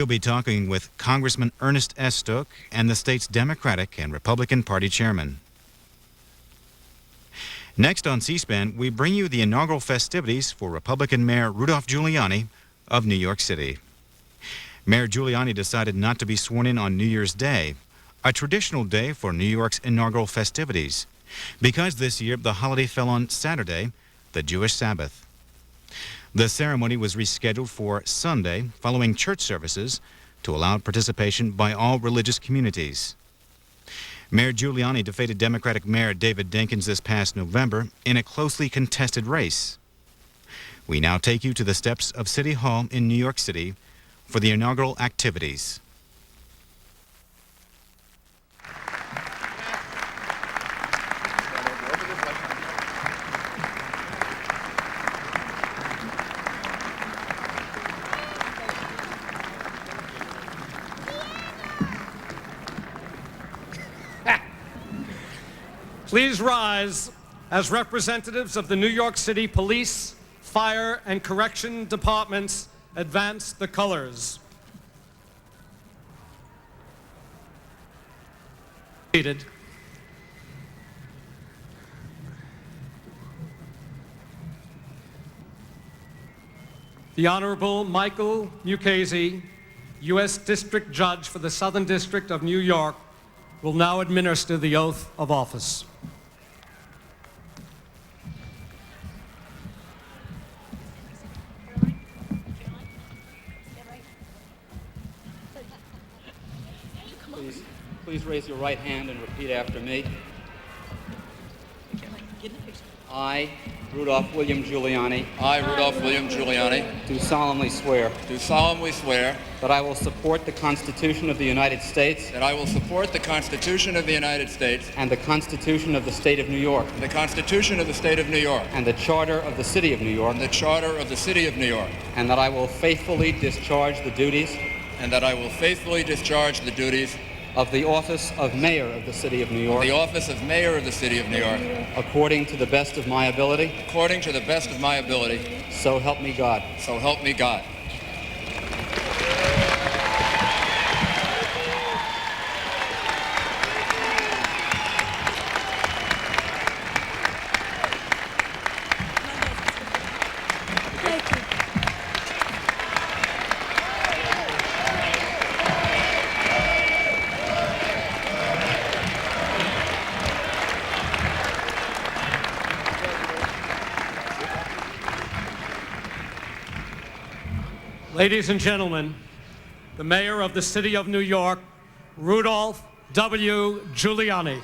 We'll be talking with Congressman Ernest S. Stook and the state's Democratic and Republican Party chairman. Next on C-SPAN, we bring you the inaugural festivities for Republican Mayor Rudy Giuliani of New York City. Mayor Giuliani decided not to be sworn in on New Year's Day, a traditional day for New York's inaugural festivities, because this year the holiday fell on Saturday, the Jewish Sabbath. The ceremony was rescheduled for Sunday following church services to allow participation by all religious communities. Mayor Giuliani defeated Democratic Mayor David Dinkins this past November in a closely contested race. We now take you to the steps of City Hall in New York City for the inaugural activities. Please rise as representatives of the New York City Police, Fire, and Correction Departments advance the colors. Seated. The Honorable Michael Mukasey, U.S. District Judge for the Southern District of New York, will now administer the oath of office. Please raise your right hand and repeat after me. I, Rudolph William Giuliani. I, Rudolph William Giuliani. Do solemnly swear. Do solemnly swear. That I will support the Constitution of the United States. That I will support the Constitution of the United States. And the Constitution of the State of New York. And the Constitution of the State of New York. And the Charter of the City of New York. And the Charter of the City of New York. And that I will faithfully discharge the duties. And that I will faithfully discharge the duties. Of the office of Mayor of the City of New York. The office of Mayor of the City of New York. According to the best of my ability. According to the best of my ability. So help me God. So help me God. Ladies and gentlemen, the Mayor of the City of New York, Rudolph W. Giuliani.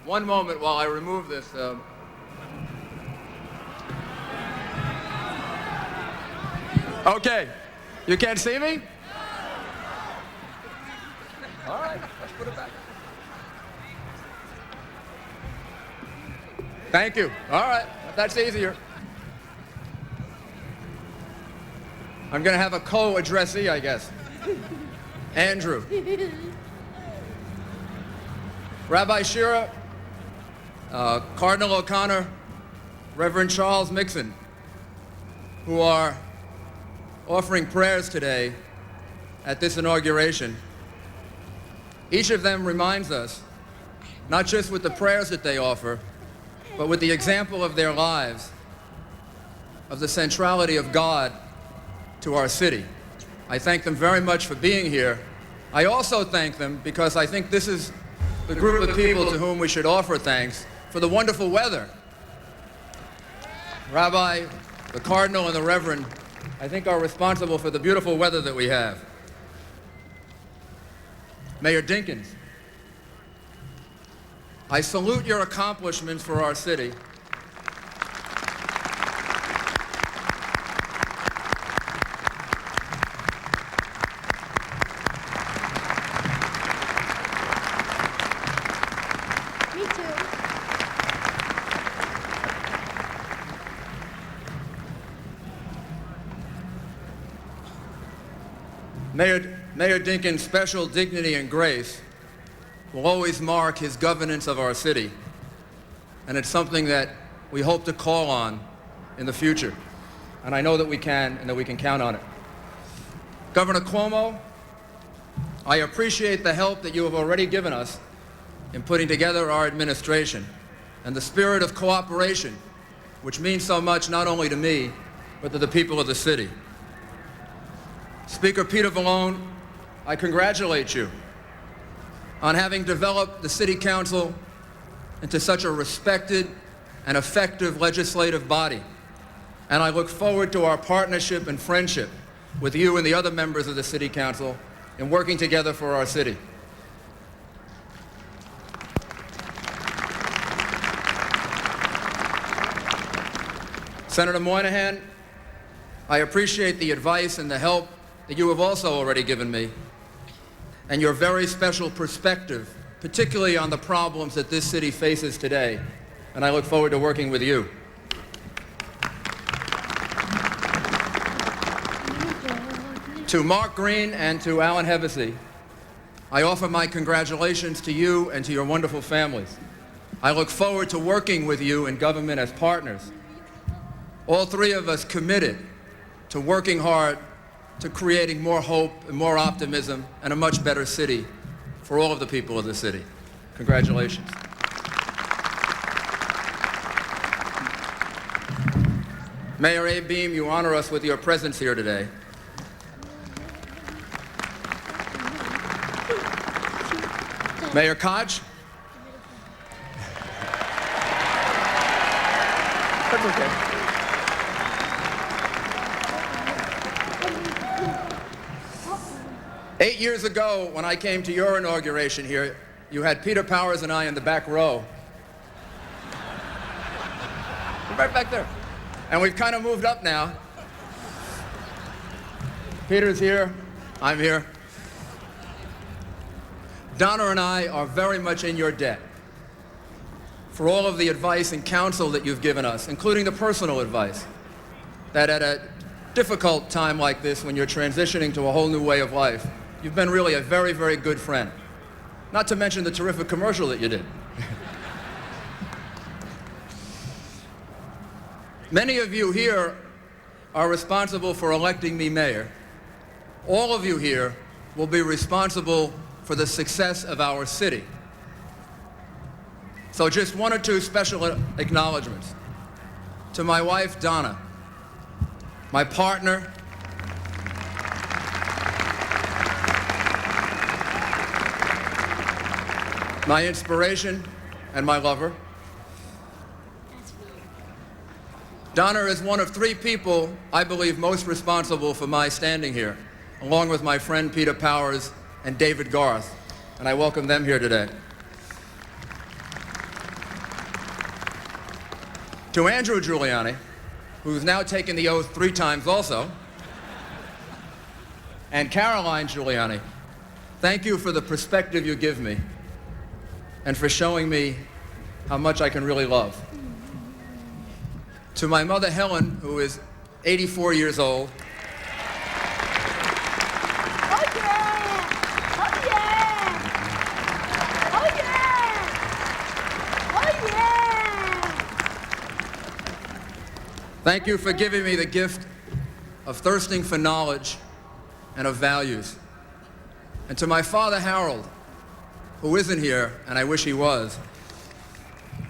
One moment while I remove this. Okay, you can't see me? All right, let's put it back. Thank you. All right, that's easier. I'm going to have a co-addressee, I guess. Andrew. Rabbi Shira, Cardinal O'Connor, Reverend Charles Mixon, who are offering prayers today at this inauguration. Each of them reminds us, not just with the prayers that they offer, but with the example of their lives, of the centrality of God to our city. I thank them very much for being here. I also thank them because I think this is the group of people to whom we should offer thanks for the wonderful weather. Rabbi, the Cardinal, and the Reverend, I think, are responsible for the beautiful weather that we have. Mayor Dinkins, I salute your accomplishments for our city. Me too. Mayor Dinkins' special dignity and grace will always mark his governance of our city, and it's something that we hope to call on in the future. And I know that we can, and that we can count on it. Governor Cuomo, I appreciate the help that you have already given us in putting together our administration and the spirit of cooperation, which means so much not only to me, but to the people of the city. Speaker Peter Vallone, I congratulate you on having developed the City Council into such a respected and effective legislative body. And I look forward to our partnership and friendship with you and the other members of the City Council in working together for our city. Senator Moynihan, I appreciate the advice and the help that you have also already given me, and your very special perspective, particularly on the problems that this city faces today, and I look forward to working with you. To Mark Green and to Alan Hevesy, I offer my congratulations to you and to your wonderful families. I look forward to working with you in government as partners. All three of us committed to working hard to creating more hope and more optimism and a much better city for all of the people of the city. Congratulations. Mayor Abe Beam, you honor us with your presence here today. Mayor Koch. That's okay. Eight years ago, when I came to your inauguration here, you had Peter Powers and I in the back row. We're right back there. And we've kind of moved up now. Peter's here, I'm here. Donna and I are very much in your debt for all of the advice and counsel that you've given us, including the personal advice, that at a difficult time like this, when you're transitioning to a whole new way of life, you've been really a very, very good friend. Not to mention the terrific commercial that you did. Many of you here are responsible for electing me mayor. All of you here will be responsible for the success of our city. So just one or two special acknowledgments. To my wife, Donna, my partner, my inspiration, and my lover. Donna is one of three people I believe most responsible for my standing here, along with my friend Peter Powers and David Garth, and I welcome them here today. To Andrew Giuliani, who's now taken the oath 3 times also, and Caroline Giuliani, thank you for the perspective you give me and for showing me how much I can really love. To my mother, Helen, who is 84 years old, thank you for giving me the gift of thirsting for knowledge and of values. And to my father, Harold, who isn't here, and I wish he was,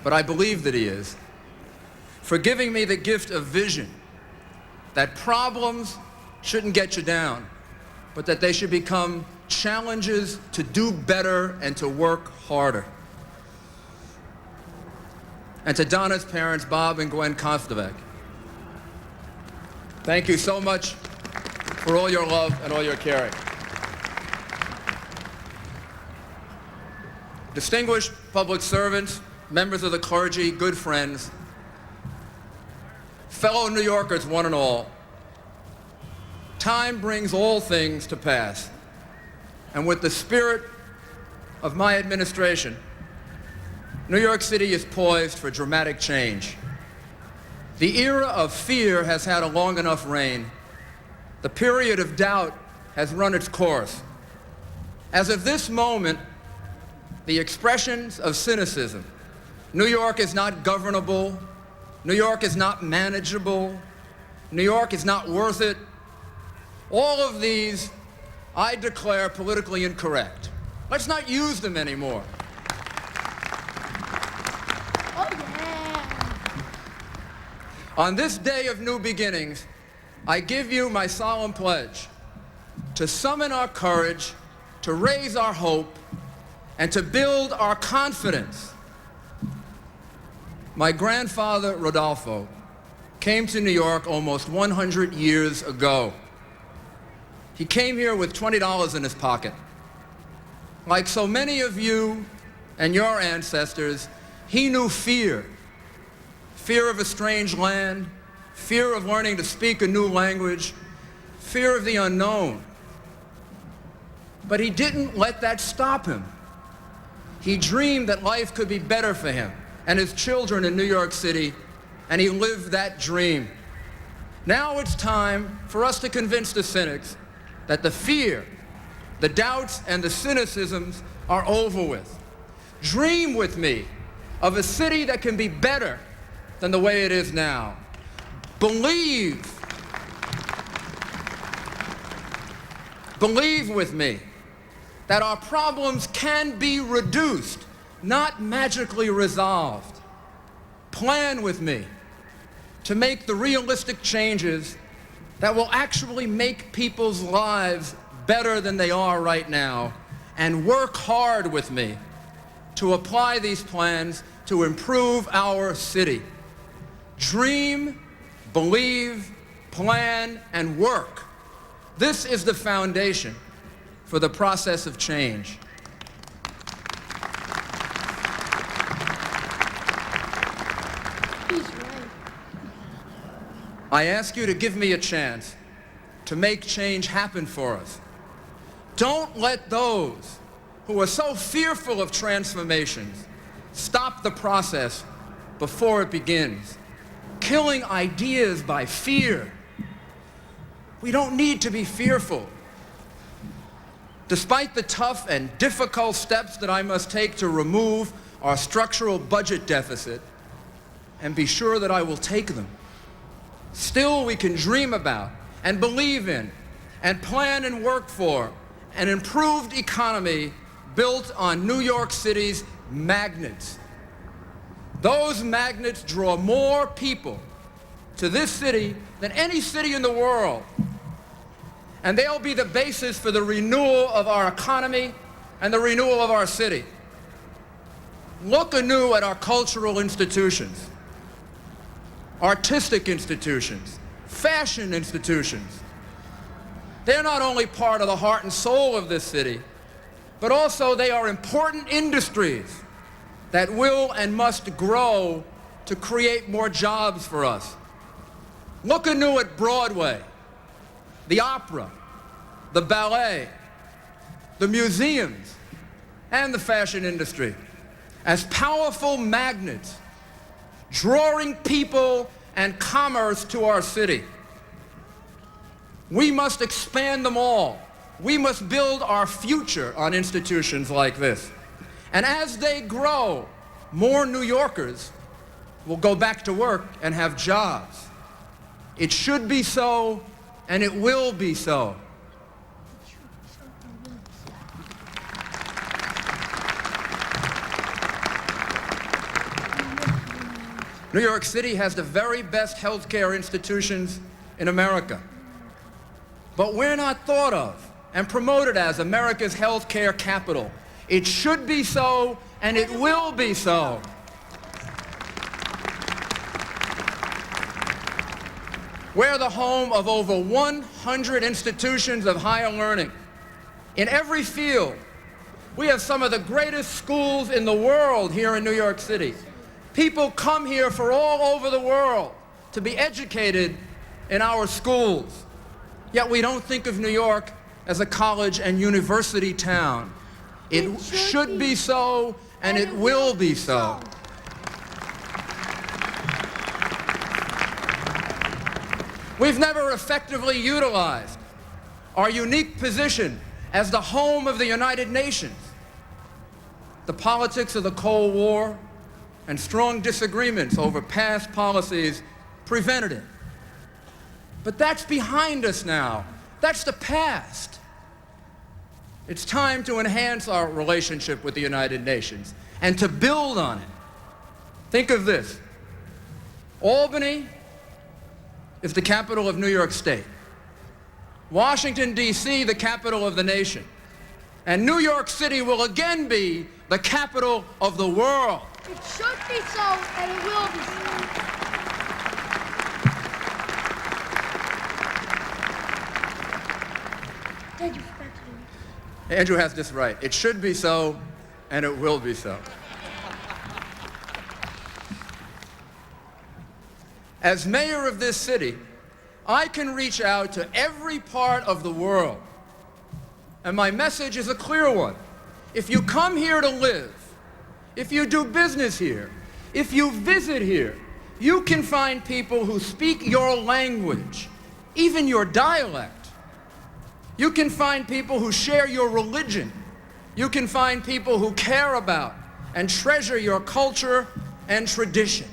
but I believe that he is, for giving me the gift of vision, that problems shouldn't get you down, but that they should become challenges to do better and to work harder. And to Donna's parents, Bob and Gwen Kostovec, thank you so much for all your love and all your caring. Distinguished public servants, members of the clergy, good friends, fellow New Yorkers, one and all, time brings all things to pass. And with the spirit of my administration, New York City is poised for dramatic change. The era of fear has had a long enough reign. The period of doubt has run its course. As of this moment, the expressions of cynicism, New York is not governable, New York is not manageable, New York is not worth it, all of these I declare politically incorrect. Let's not use them anymore. Oh, yeah. On this day of new beginnings, I give you my solemn pledge to summon our courage, to raise our hope, and to build our confidence. My grandfather, Rodolfo, came to New York almost 100 years ago. He came here with $20 in his pocket. Like so many of you and your ancestors, he knew fear. Fear of a strange land, fear of learning to speak a new language, fear of the unknown. But he didn't let that stop him. He dreamed that life could be better for him and his children in New York City, and he lived that dream. Now it's time for us to convince the cynics that the fear, the doubts, and the cynicisms are over with. Dream with me of a city that can be better than the way it is now. Believe with me that our problems can be reduced, not magically resolved. Plan with me to make the realistic changes that will actually make people's lives better than they are right now, and work hard with me to apply these plans to improve our city. Dream, believe, plan, and work. This is the foundation for the process of change. He's right. I ask you to give me a chance to make change happen for us. Don't let those who are so fearful of transformations stop the process before it begins, killing ideas by fear. We don't need to be fearful. Despite the tough and difficult steps that I must take to remove our structural budget deficit, and be sure that I will take them, still we can dream about and believe in and plan and work for an improved economy built on New York City's magnets. Those magnets draw more people to this city than any city in the world. And they'll be the basis for the renewal of our economy and the renewal of our city. Look anew at our cultural institutions, artistic institutions, fashion institutions. They're not only part of the heart and soul of this city, but also they are important industries that will and must grow to create more jobs for us. Look anew at Broadway, the opera, the ballet, the museums, and the fashion industry as powerful magnets, drawing people and commerce to our city. We must expand them all. We must build our future on institutions like this. And as they grow, more New Yorkers will go back to work and have jobs. It should be so, and it will be so. New York City has the very best healthcare institutions in America. But we're not thought of and promoted as America's healthcare capital. It should be so, and it will be so. We're the home of over 100 institutions of higher learning. In every field, we have some of the greatest schools in the world here in New York City. People come here from all over the world to be educated in our schools. Yet we don't think of New York as a college and university town. It should be so, and it will be so. We've never effectively utilized our unique position as the home of the United Nations. The politics of the Cold War and strong disagreements over past policies prevented it. But that's behind us now. That's the past. It's time to enhance our relationship with the United Nations and to build on it. Think of this. Albany is the capital of New York State. Washington, D.C., the capital of the nation. And New York City will again be the capital of the world. It should be so, and it will be so. Dad, you forgot to do this. Andrew has this right. It should be so, and it will be so. As mayor of this city, I can reach out to every part of the world. And my message is a clear one. If you come here to live, if you do business here, if you visit here, you can find people who speak your language, even your dialect. You can find people who share your religion. You can find people who care about and treasure your culture and tradition.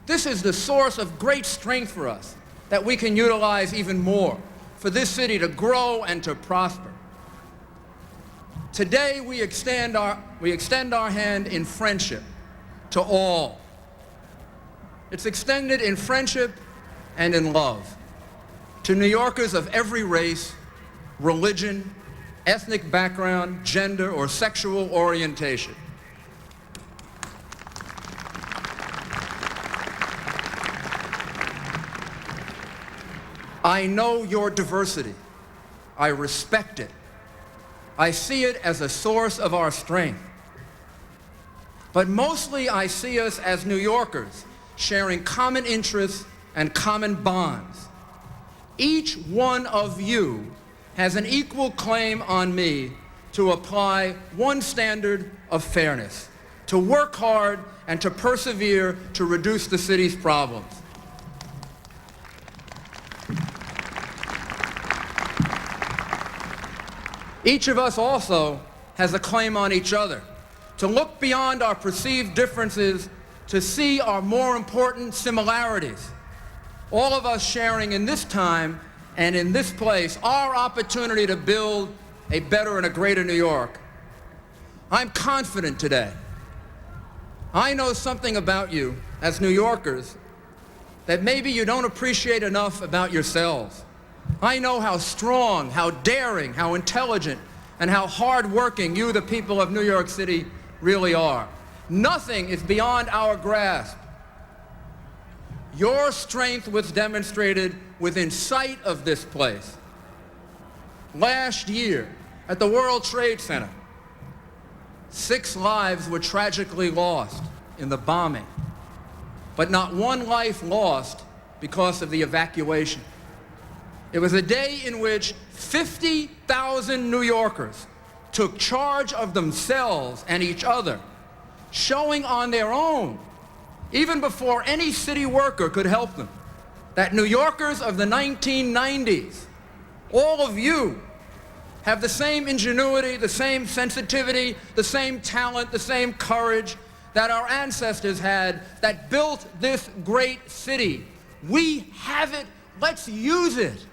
This is the source of great strength for us that we can utilize even more for this city to grow and to prosper. Today, we extend our hand in friendship to all. It's extended in friendship and in love to New Yorkers of every race, religion, ethnic background, gender, or sexual orientation. I know your diversity. I respect it. I see it as a source of our strength. But mostly I see us as New Yorkers sharing common interests and common bonds. Each one of you has an equal claim on me to apply one standard of fairness, to work hard and to persevere to reduce the city's problems. Each of us also has a claim on each other to look beyond our perceived differences to see our more important similarities. All of us sharing in this time and in this place our opportunity to build a better and a greater New York. I'm confident today. I know something about you as New Yorkers that maybe you don't appreciate enough about yourselves. I know how strong, how daring, how intelligent, and how hardworking you, the people of New York City, really are. Nothing is beyond our grasp. Your strength was demonstrated within sight of this place. Last year, at the World Trade Center, 6 lives were tragically lost in the bombing, but not one life lost because of the evacuation. It was a day in which 50,000 New Yorkers took charge of themselves and each other, showing on their own, even before any city worker could help them, that New Yorkers of the 1990s, all of you, have the same ingenuity, the same sensitivity, the same talent, the same courage that our ancestors had that built this great city. We have it. Let's use it.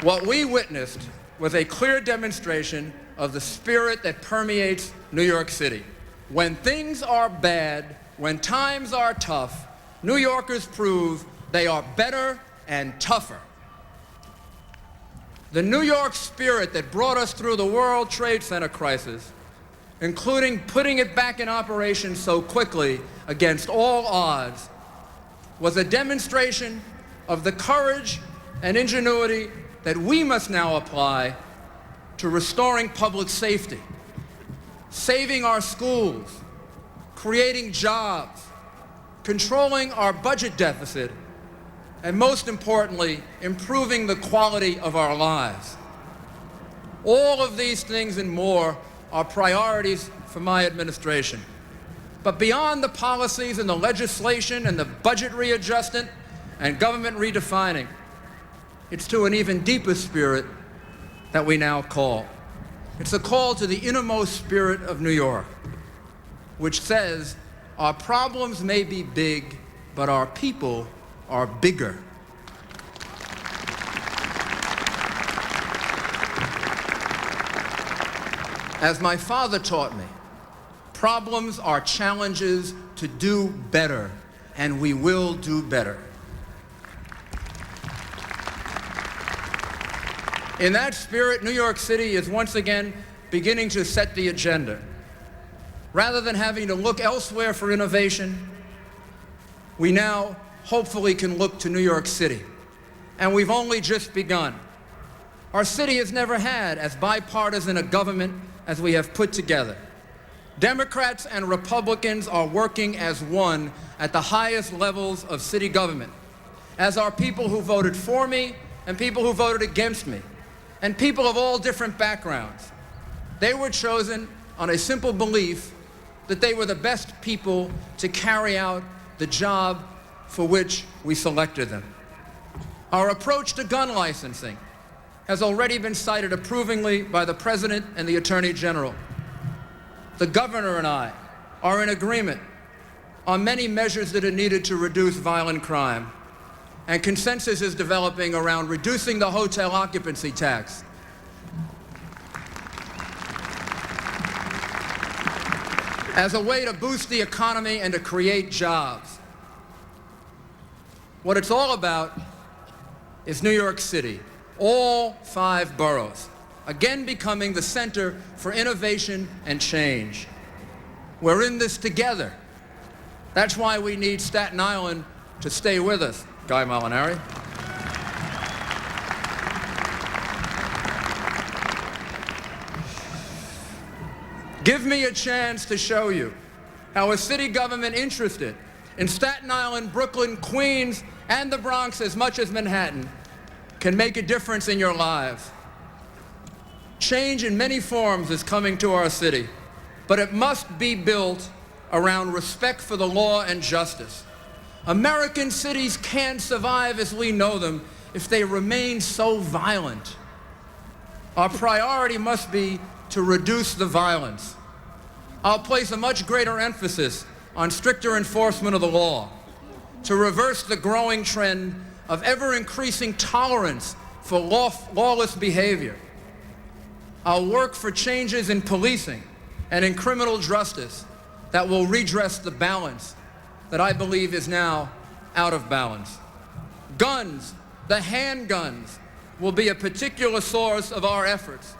What we witnessed was a clear demonstration of the spirit that permeates New York City. When things are bad, when times are tough, New Yorkers prove they are better and tougher. The New York spirit that brought us through the World Trade Center crisis, including putting it back in operation so quickly against all odds, was a demonstration of the courage and ingenuity that we must now apply to restoring public safety, saving our schools, creating jobs, controlling our budget deficit, and most importantly, improving the quality of our lives. All of these things and more are priorities for my administration. But beyond the policies and the legislation and the budget readjustment, and government redefining, it's to an even deeper spirit that we now call. It's a call to the innermost spirit of New York, which says, our problems may be big, but our people are bigger. As my father taught me, problems are challenges to do better, and we will do better. In that spirit, New York City is once again beginning to set the agenda. Rather than having to look elsewhere for innovation, we now hopefully can look to New York City. And we've only just begun. Our city has never had as bipartisan a government as we have put together. Democrats and Republicans are working as one at the highest levels of city government, as are people who voted for me and people who voted against me, and people of all different backgrounds. They were chosen on a simple belief that they were the best people to carry out the job for which we selected them. Our approach to gun licensing has already been cited approvingly by the President and the Attorney General. The Governor and I are in agreement on many measures that are needed to reduce violent crime, and consensus is developing around reducing the hotel occupancy tax, as a way to boost the economy and to create jobs. What it's all about is New York City, all 5 boroughs, again becoming the center for innovation and change. We're in this together. That's why we need Staten Island to stay with us, Guy Molinari. Give me a chance to show you how a city government interested in Staten Island, Brooklyn, Queens, and the Bronx as much as Manhattan can make a difference in your lives. Change in many forms is coming to our city, but it must be built around respect for the law and justice. American cities can't survive as we know them if they remain so violent. Our priority must be to reduce the violence. I'll place a much greater emphasis on stricter enforcement of the law, to reverse the growing trend of ever-increasing tolerance for lawless behavior. I'll work for changes in policing and in criminal justice that will redress the balance that I believe is now out of balance. Guns, the handguns, will be a particular source of our efforts.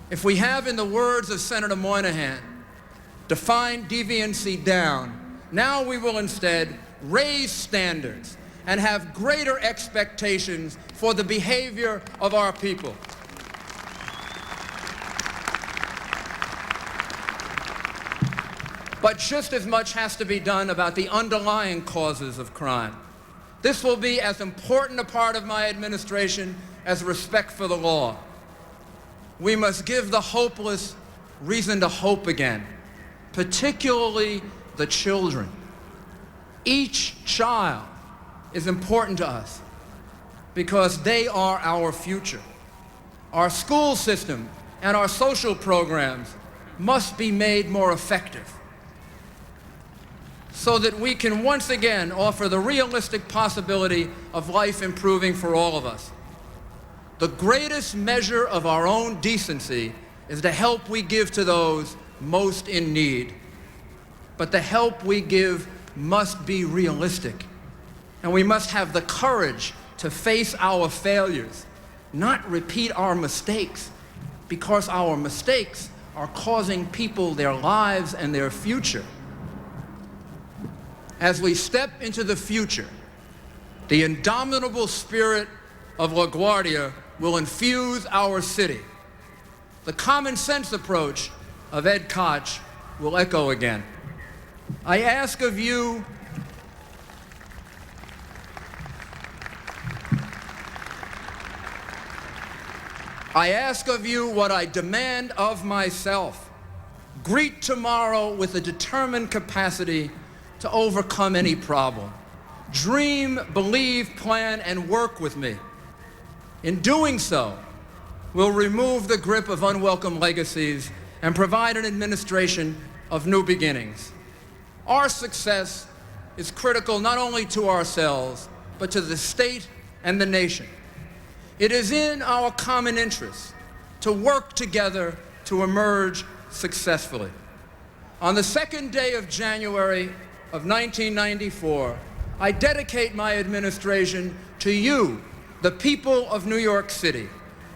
If we have, in the words of Senator Moynihan, defined deviancy down, now we will instead raise standards and have greater expectations for the behavior of our people. But just as much has to be done about the underlying causes of crime. This will be as important a part of my administration as respect for the law. We must give the hopeless reason to hope again, particularly the children. Each child is important to us because they are our future. Our school system and our social programs must be made more effective so that we can once again offer the realistic possibility of life improving for all of us. The greatest measure of our own decency is the help we give to those most in need. But the help we give must be realistic. And we must have the courage to face our failures, not repeat our mistakes, because our mistakes are causing people their lives and their future. As we step into the future, the indomitable spirit of LaGuardia will infuse our city. The common sense approach of Ed Koch will echo again. I ask of you what I demand of myself. Greet tomorrow with a determined capacity to overcome any problem. dream, believe, plan, and work with me. In doing so, we'll remove the grip of unwelcome legacies and provide an administration of new beginnings. Our success is critical not only to ourselves, but to the state and the nation. It is in our common interest to work together to emerge successfully. On the second day of January of 1994, I dedicate my administration to you, the people of New York City.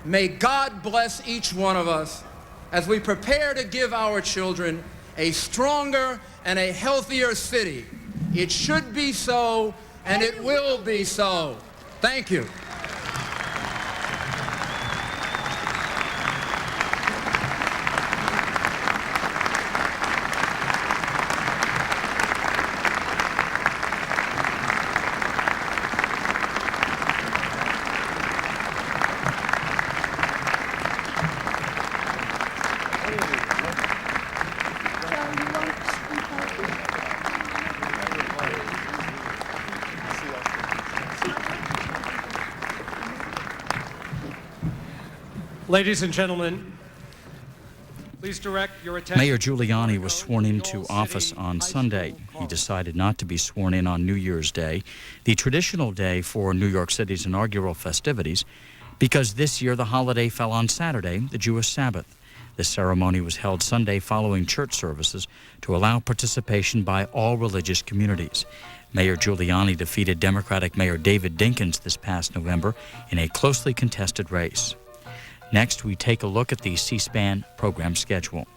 May God bless each one of us as we prepare to give our children a stronger and a healthier city. It should be so, and it will be so. Thank you. Ladies and gentlemen, please direct your attention. Mayor Giuliani was sworn into office on Sunday. He decided not to be sworn in on New Year's Day, the traditional day for New York City's inaugural festivities, because this year the holiday fell on Saturday, the Jewish Sabbath. The ceremony was held Sunday following church services to allow participation by all religious communities. Mayor Giuliani defeated Democratic Mayor David Dinkins this past November in a closely contested race. Next, we take a look at the C-SPAN program schedule.